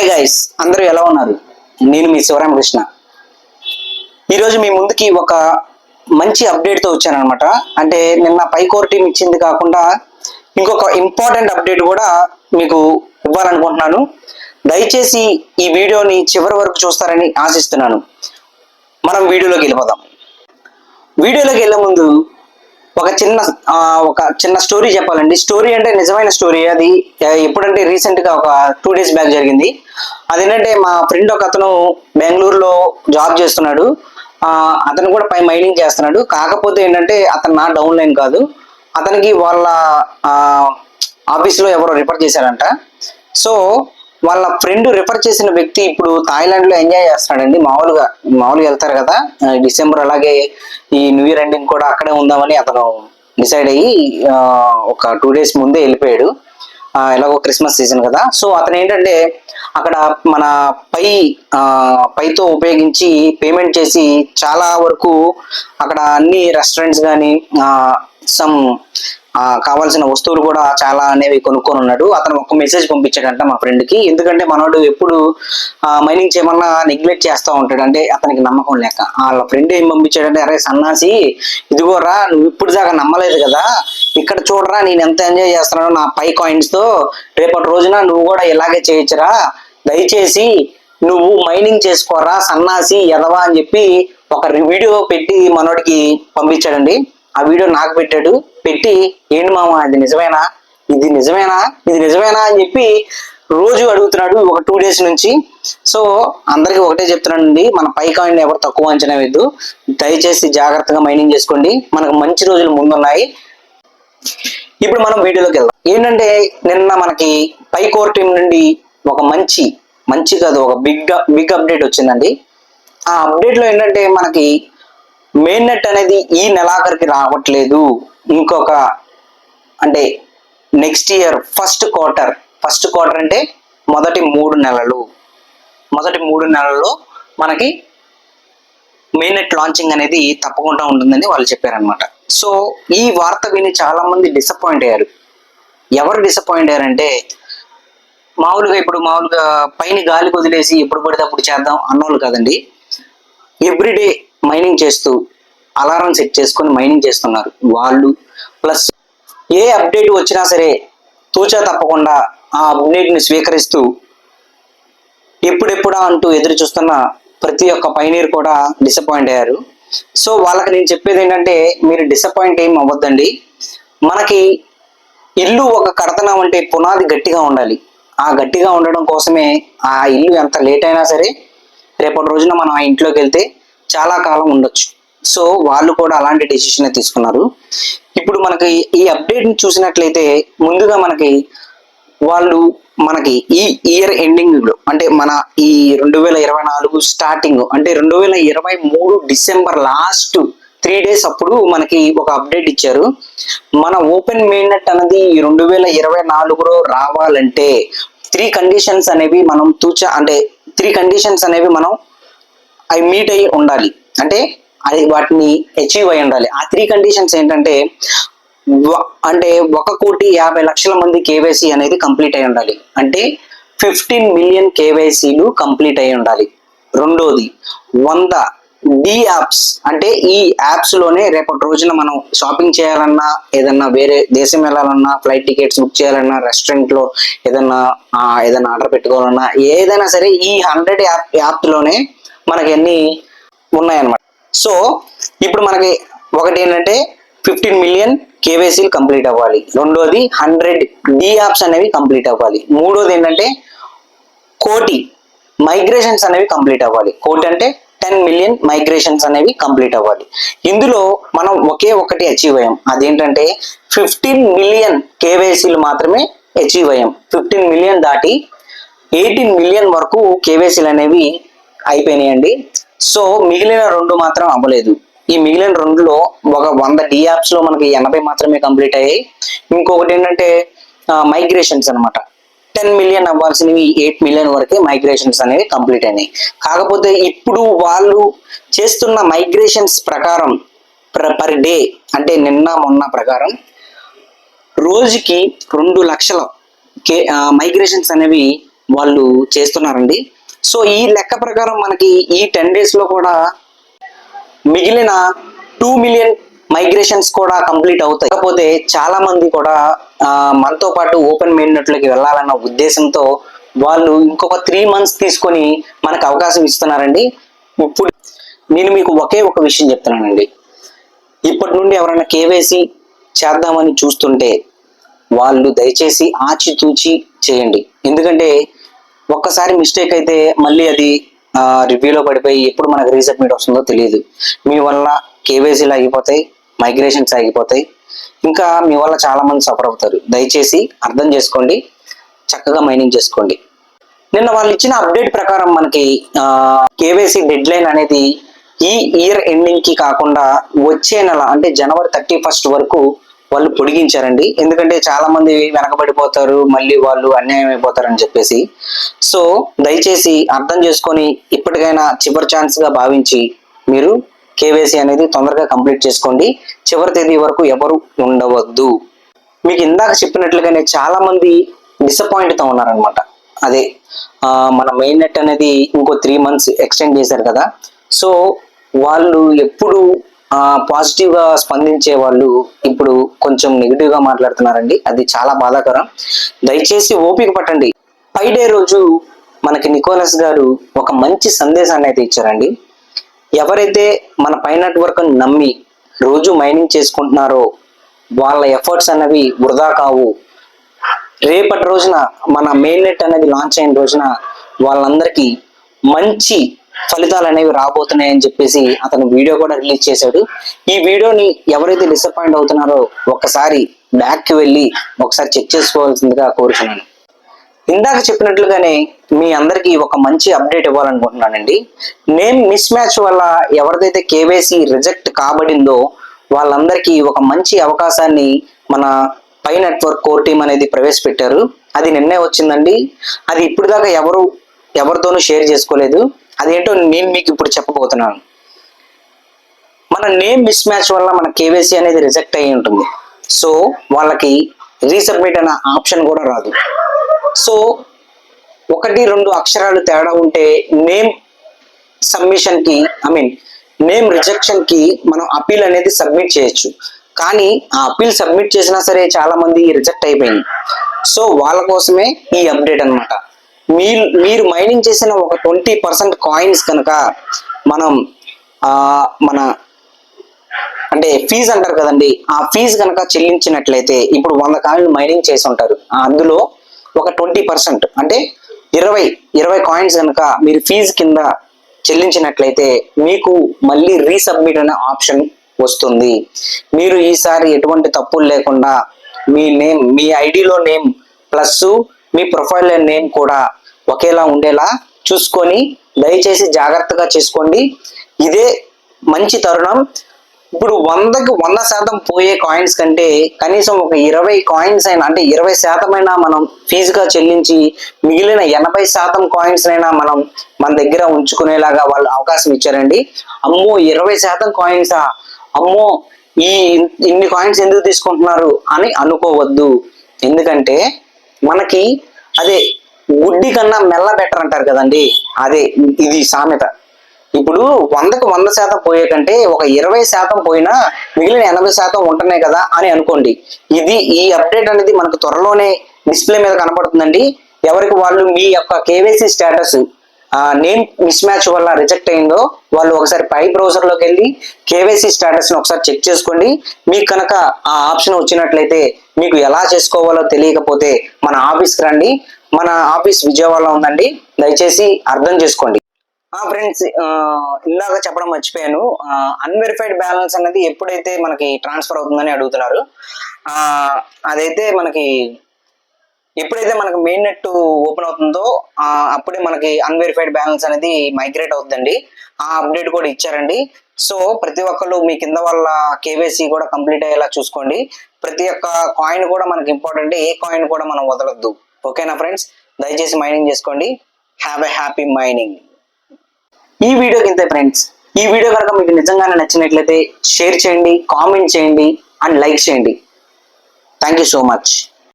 Hi guys, అందరూ ఎలా ఉన్నారు? నేను మీ శివరామకృష్ణ. ఈరోజు మీ ముందుకి ఒక మంచి అప్డేట్తో వచ్చానమాట. అంటే నిన్న పైకోర్ టీం ఇచ్చింది కాకుండా ఇంకొక ఇంపార్టెంట్ అప్డేట్ కూడా మీకు ఇవ్వాలనుకుంటున్నాను. దయచేసి ఈ వీడియోని చివరి వరకు చూస్తారని ఆశిస్తున్నాను. మనం వీడియోలోకి వెళ్ళిపోదాం. వీడియోలోకి వెళ్ళే ముందు ఒక చిన్న స్టోరీ చెప్పాలండి. స్టోరీ అంటే నిజమైన స్టోరీ. అది ఎప్పుడంటే రీసెంట్గా ఒక 2 days బ్యాక్ జరిగింది. అదేంటంటే మా ఫ్రెండ్ ఒక అతను బెంగళూరులో జాబ్ చేస్తున్నాడు. అతను కూడా పై మైనింగ్ చేస్తున్నాడు. కాకపోతే ఏంటంటే అతను నా డౌన్ లైన్ కాదు, అతనికి వాళ్ళ ఆఫీస్లో ఎవరో రిఫర్ చేశారంట. సో వాళ్ళ ఫ్రెండ్ రిఫర్ చేసిన వ్యక్తి ఇప్పుడు థాయిలాండ్లో ఎంజాయ్ చేస్తున్నాడండి. మామూలుగా వెళ్తారు కదా డిసెంబర్, అలాగే ఈ న్యూ ఇయర్ ఎండింగ్ కూడా అక్కడే ఉందామని అతను డిసైడ్ అయ్యి ఒక 2 days ముందే వెళ్ళిపోయాడు. ఎలాగో క్రిస్మస్ సీజన్ కదా. సో అతను ఏంటంటే అక్కడ మన పైతో ఉపయోగించి పేమెంట్ చేసి చాలా వరకు అక్కడ అన్ని రెస్టారెంట్స్ కానీ సమ్ కావాల్సిన వస్తువులు కూడా చాలా అనేవి కొనుక్కొని ఉన్నాడు. అతను ఒక మెసేజ్ పంపించాడంట మా ఫ్రెండ్కి. ఎందుకంటే మనోడు ఎప్పుడు మైనింగ్ చేయమన్నా నెగ్లెక్ట్ చేస్తూ ఉంటాడు, అంటే అతనికి నమ్మకం లేక. వాళ్ళ ఫ్రెండ్ ఏం పంపించాడంటే, అరే సన్నాసి, ఇదిగోరా నువ్వు ఇప్పుడు దాకా నమ్మలేదు కదా, ఇక్కడ చూడరా నేను ఎంత ఎంజాయ్ చేస్తున్నానో నా పై కాయిన్స్తో, రేపటి రోజున నువ్వు కూడా ఇలాగే చేయొచ్చురా, దయచేసి నువ్వు మైనింగ్ చేసుకోరా సన్నాసి ఎదవా అని చెప్పి ఒక వీడియో పెట్టి మనోడికి పంపించాడండి. ఆ వీడియో నాకు పెట్టి ఏంటి మామ ఇది నిజమేనా అని చెప్పి రోజు అడుగుతున్నాడు ఒక 2 days నుంచి. సో అందరికి ఒకటే చెప్తున్నానండి, మన పై కాయిన్ ఎవరు తక్కువ అంచనా వేద్దు, దయచేసి జాగ్రత్తగా మైనింగ్ చేసుకోండి, మనకు మంచి రోజులు ముందున్నాయి. ఇప్పుడు మనం వీడియోలోకి వెళ్దాం. ఏంటంటే నిన్న మనకి పై కోర్ టీం నుండి ఒక మంచి కాదు, ఒక బిగ్ అప్డేట్ వచ్చిందండి. ఆ అప్డేట్ లో ఏంటంటే మనకి మెయిన్ నెట్ అనేది ఈ నెలాఖరికి రావట్లేదు. ఇంకొక అంటే నెక్స్ట్ ఇయర్ ఫస్ట్ క్వార్టర్ అంటే మొదటి 3 నెలల్లో మనకి మెయిన్ నెట్ లాంచింగ్ అనేది తప్పకుండా ఉంటుందని వాళ్ళు చెప్పారనమాట. సో ఈ వార్త విని చాలా మంది డిసప్పాయింట్ అయ్యారు. ఎవరు డిసప్పాయింట్ అయ్యారంటే, మామూలుగా పైన గాలి వదిలేసి ఎప్పుడు పడితే అప్పుడు చేద్దాం అన్నోళ్ళు కాదండి. ఎవ్రీడే మైనింగ్ చేస్తూ అలారం సెట్ చేసుకొని మైనింగ్ చేస్తున్నారు వాళ్ళు. ప్లస్ ఏ అప్డేట్ వచ్చినా సరే తూచా తప్పకుండా ఆ అప్డేట్ని స్వీకరిస్తూ ఎప్పుడెప్పుడా అంటూ ఎదురు చూస్తున్న ప్రతి ఒక్క పైనీర్ కూడా డిసప్పాయింట్ అయ్యారు. సో వాళ్ళకి నేను చెప్పేది ఏంటంటే, మీరు డిసప్పాయింట్ ఏం అవ్వద్దండి. మనకి ఇల్లు ఒక కడతనామంటే పునాది గట్టిగా ఉండాలి. ఆ గట్టిగా ఉండడం కోసమే ఆ ఇల్లు ఎంత లేట్ అయినా సరే రేపటి రోజున మనం ఆ ఇంట్లోకి వెళ్తే చాలా కాలం ఉండొచ్చు. సో వాళ్ళు కూడా అలాంటి డెసిషన్ తీసుకున్నారు. ఇప్పుడు మనకి ఈ అప్డేట్ని చూసినట్లయితే ముందుగా వాళ్ళు మనకి ఈ ఇయర్ ఎండింగ్లో, అంటే మన ఈ 2024 స్టార్టింగ్, అంటే 2023 డిసెంబర్ లాస్ట్ 3 days అప్పుడు మనకి ఒక అప్డేట్ ఇచ్చారు. మన ఓపెన్ మెయిన్ నెట్ అనేది 2024లో రావాలంటే 3 కండిషన్స్ అనేవి మనం అంటే 3 కండిషన్స్ అనేవి మనం అవి మీట్ అయ్యి ఉండాలి, అంటే అది వాటిని అచీవ్ అయి ఉండాలి. ఆ 3 కండిషన్స్ ఏంటంటే, అంటే 1,50,00,000 మంది కేవైసీ అనేది కంప్లీట్ అయి ఉండాలి, అంటే 15 million కేవైసీలు కంప్లీట్ అయి ఉండాలి. రెండోది 100 డి యాప్స్, అంటే ఈ యాప్స్ లోనే రేపటి రోజున మనం షాపింగ్ చేయాలన్నా, ఏదన్నా వేరే దేశం వెళ్ళాలన్నా, ఫ్లైట్ టికెట్స్ బుక్ చేయాలన్నా, రెస్టారెంట్ లో ఏదన్నా ఆర్డర్ పెట్టుకోవాలన్నా, ఏదైనా సరే ఈ 100 యాప్ లోనే మనకి అన్ని ఉన్నాయన్నమాట. సో ఇప్పుడు మనకి ఒకటి ఏంటంటే 15 million కేవైసీలు కంప్లీట్ అవ్వాలి. రెండోది 100 డి యాప్స్ అనేవి కంప్లీట్ అవ్వాలి. మూడోది ఏంటంటే 1,00,00,000 మైగ్రేషన్స్ అనేవి కంప్లీట్ అవ్వాలి. 1,00,00,000 అంటే 10 million మైగ్రేషన్స్ అనేవి కంప్లీట్ అవ్వాలి. ఇందులో మనం ఒకటి అచీవ్ అయ్యాం. అదేంటంటే 15 million కేవైసీలు మాత్రమే అచీవ్ అయ్యాం. 15 million దాటి 18 million వరకు కేవైసీలు అనేవి అయిపోయినాయండి. సో మిగిలిన 2 మాత్రం అవ్వలేదు. ఈ మిగిలిన 2లో ఒక 100 డి యాప్స్ లో మనకి 80 మాత్రమే కంప్లీట్ అయ్యాయి. ఇంకొకటి ఏంటంటే మైగ్రేషన్స్ అనమాట. 10 million అవ్వాల్సినవి 8 million వరకే మైగ్రేషన్స్ అనేవి కంప్లీట్ అయినాయి. కాకపోతే ఇప్పుడు వాళ్ళు చేస్తున్న మైగ్రేషన్స్ ప్రకారం పర్ డే, అంటే నిన్న మొన్న ప్రకారం రోజుకి 2 లక్షల మైగ్రేషన్స్ అనేవి వాళ్ళు చేస్తున్నారండి. సో ఈ లెక్క ప్రకారం మనకి ఈ 10 days లో కూడా మిగిలిన 2 million మైగ్రేషన్స్ కూడా కంప్లీట్ అవుతాయి. కాకపోతే చాలా మంది కూడా మనతో పాటు ఓపెన్ మెయిన్ నెట్లోకి వెళ్ళాలన్న ఉద్దేశంతో వాళ్ళు ఇంకొక 3 months తీసుకొని మనకు అవకాశం ఇస్తున్నారండి. ఇప్పుడు నేను మీకు ఒకే ఒక విషయం చెప్తున్నానండి. ఇప్పటి నుండి ఎవరైనా కేవైసీ చేద్దామని చూస్తుంటే వాళ్ళు దయచేసి ఆచితూచి చేయండి. ఎందుకంటే ఒక్కసారి మిస్టేక్ అయితే మళ్ళీ అది రివ్యూలో పడిపోయి ఎప్పుడు మనకు రీసబ్మిట్ వస్తుందో తెలియదు. మీ వల్ల కేవైసీలు ఆగిపోతాయి, మైగ్రేషన్స్ ఆగిపోతాయి, ఇంకా మీ వల్ల చాలా మంది సఫర్ అవుతారు. దయచేసి అర్థం చేసుకోండి, చక్కగా మైనింగ్ చేసుకోండి. నిన్న వాళ్ళు ఇచ్చిన అప్డేట్ ప్రకారం మనకి కేవైసీ డెడ్ లైన్ అనేది ఈ ఇయర్ ఎండింగ్ కి కాకుండా వచ్చే నెల అంటే January 31st వరకు వాళ్ళు పొడిగించారండి. ఎందుకంటే చాలా మంది వెనకబడిపోతారు, మళ్ళీ వాళ్ళు అన్యాయం అయిపోతారు అని చెప్పేసి. సో దయచేసి అర్థం చేసుకొని ఇప్పటికైనా చివరి ఛాన్స్ గా భావించి మీరు కేవైసీ అనేది తొందరగా కంప్లీట్ చేసుకోండి. చివరి తేదీ వరకు ఎవరు ఉండవద్దు. మీకు ఇందాక చెప్పినట్లుగానే చాలా మంది డిసప్పాయింట్ తో ఉన్నారనమాట. అదే మన మెయిన్ నెట్ అనేది ఇంకో 3 months ఎక్స్టెండ్ చేశారు కదా. సో వాళ్ళు ఎప్పుడు పాజిటివ్ గా స్పందించే వాళ్ళు ఇప్పుడు కొంచెం నెగిటివ్ గా మాట్లాడుతున్నారండి. అది చాలా బాధాకరం. దయచేసి ఓపిక పట్టండి. డే రోజు మనకి నికోలస్ గారు ఒక మంచి సందేశాన్ని అయితే ఇచ్చారండి. ఎవరైతే మన పై నెట్వర్క్ నమ్మి రోజు మైనింగ్ చేసుకుంటున్నారో వాళ్ళ ఎఫర్ట్స్ అనేవి వృధా కావు. రేపటి రోజున మన మెయిన్ నెట్ అనేది లాంచ్ అయిన రోజున వాళ్ళందరికీ మంచి ఫలితాలు అనేవి రాబోతున్నాయని చెప్పేసి అతను వీడియో కూడా రిలీజ్ చేశాడు. ఈ వీడియోని ఎవరైతే డిసప్పాయింట్ అవుతున్నారో ఒక్కసారి బ్యాక్కి వెళ్ళి ఒకసారి చెక్ చేసుకోవాల్సిందిగా కోరుతున్నాను. ఇందాక చెప్పినట్లుగానే మీ అందరికీ ఒక మంచి అప్డేట్ ఇవ్వాలనుకుంటున్నానండి. నేమ్ మిస్ మ్యాచ్ వల్ల ఎవరిదైతే కేవైసీ రిజెక్ట్ కాబడిందో వాళ్ళందరికీ ఒక మంచి అవకాశాన్ని మన పై నెట్వర్క్ కోర్ టీమ్ అనేది ప్రవేశపెట్టారు. అది నిన్నే వచ్చిందండి. అది ఇప్పుడు దాకా ఎవరితోనూ షేర్ చేసుకోలేదు. అదేంటో నేను మీకు ఇప్పుడు చెప్పబోతున్నాను. మన నేమ్ మిస్ మ్యాచ్ వల్ల మన కేవైసీ అనేది రిజెక్ట్ అయ్యి ఉంటుంది. సో వాళ్ళకి రీసబ్మిట్ అనే ఆప్షన్ కూడా రాదు. సో 1-2 అక్షరాలు తేడా ఉంటే నేమ్ సబ్మిషన్ కి నేమ్ రిజెక్షన్ కి మనం అపీల్ అనేది సబ్మిట్ చేయొచ్చు. కానీ ఆ అపీల్ సబ్మిట్ చేసినా సరే చాలా మంది రిజెక్ట్ అయిపోయింది. సో వాళ్ళ కోసమే ఈ అప్డేట్ అనమాట. మీరు మైనింగ్ చేసిన ఒక 20% కాయిన్స్ కనుక మనం మన అంటే ఫీజు అంటారు కదండి, ఆ ఫీజు కనుక చెల్లించినట్లయితే ఇప్పుడు 100 కాయిన్లు మైనింగ్ చేసి ఉంటారు. అందులో ఒక 20% అంటే 20 కాయిన్స్ కనుక మీరు ఫీజు కింద చెల్లించినట్లయితే మీకు మళ్ళీ రీసబ్మిట్ అనే ఆప్షన్ వస్తుంది. మీరు ఈసారి ఎటువంటి తప్పులు లేకుండా మీ ఐడిలో నేమ్ ప్లస్ మీ ప్రొఫైల్ నేమ్ కూడా ఒకేలా ఉండేలా చూసుకొని దయచేసి జాగ్రత్తగా చేసుకోండి. ఇదే మంచి తరుణం. ఇప్పుడు 100% పోయే కాయిన్స్ కంటే కనీసం ఒక 20 కాయిన్స్ అయినా అంటే 20% అయినా మనం ఫీజుగా చెల్లించి మిగిలిన 80% కాయిన్స్ అయినా మనం మన దగ్గర ఉంచుకునేలాగా వాళ్ళు అవకాశం ఇచ్చారండి. అమ్మో 20% కాయిన్సా, అమ్మో ఇన్ని కాయిన్స్ ఎందుకు తీసుకుంటున్నారు అని అనుకోవద్దు. ఎందుకంటే మనకి అదే గుడ్డి కన్నా మెల్ల బెటర్ అంటారు కదండి, అదే ఇది సామెత. ఇప్పుడు 100% పోయే కంటే ఒక 20% పోయినా మిగిలిన 80% ఉంటున్నాయి కదా అని అనుకోండి. ఈ అప్డేట్ అనేది మనకు త్వరలోనే డిస్ప్లే మీద కనపడుతుందండి. ఎవరికి వాళ్ళు మీ యొక్క KYC status name miss match వల్ల రిజెక్ట్ అయిందో వాళ్ళు ఒకసారి పై బ్రౌజర్ లోకి వెళ్ళి కేవైసీ స్టేటస్ ని ఒకసారి చెక్ చేసుకోండి. మీకు కనుక ఆ ఆప్షన్ వచ్చినట్లయితే మీకు ఎలా చేసుకోవాలో తెలియకపోతే మన ఆఫీస్కి రండి. మన ఆఫీస్ విజయవాడలో ఉందండి. దయచేసి అర్థం చేసుకోండి. ఫ్రెండ్స్, ఇందాక చెప్పడం మర్చిపోయాను. అన్వెరిఫైడ్ బ్యాలెన్స్ అనేది ఎప్పుడైతే మనకి ట్రాన్స్ఫర్ అవుతుందని అడుగుతున్నారు. అదైతే మనకి ఎప్పుడైతే మనకి మెయిన్ నెట్ ఓపెన్ అవుతుందో అప్పుడే మనకి అన్వెరిఫైడ్ బ్యాలెన్స్ అనేది మైగ్రేట్ అవుతుందండి. ఆ అప్డేట్ కూడా ఇచ్చారండి. సో ప్రతి ఒక్కళ్ళు మీ కింద వాళ్ళ కేవైసీ కూడా కంప్లీట్ అయ్యేలా చూసుకోండి. ప్రతి ఒక్క కాయిన్ కూడా మనకి ఇంపార్టెంట్. ఏ కాయిన్ కూడా మనం వదలొద్దు. ఓకేనా ఫ్రెండ్స్? దయచేసి మైనింగ్ చేసుకోండి. Have a happy mining. ఈ వీడియోకి ఇంతే ఫ్రెండ్స్. ఈ వీడియో కనుక మీకు నిజంగానే నచ్చినట్లయితే షేర్ చేయండి, కామెంట్ చేయండి అండ్ లైక్ చేయండి. Thank you so much.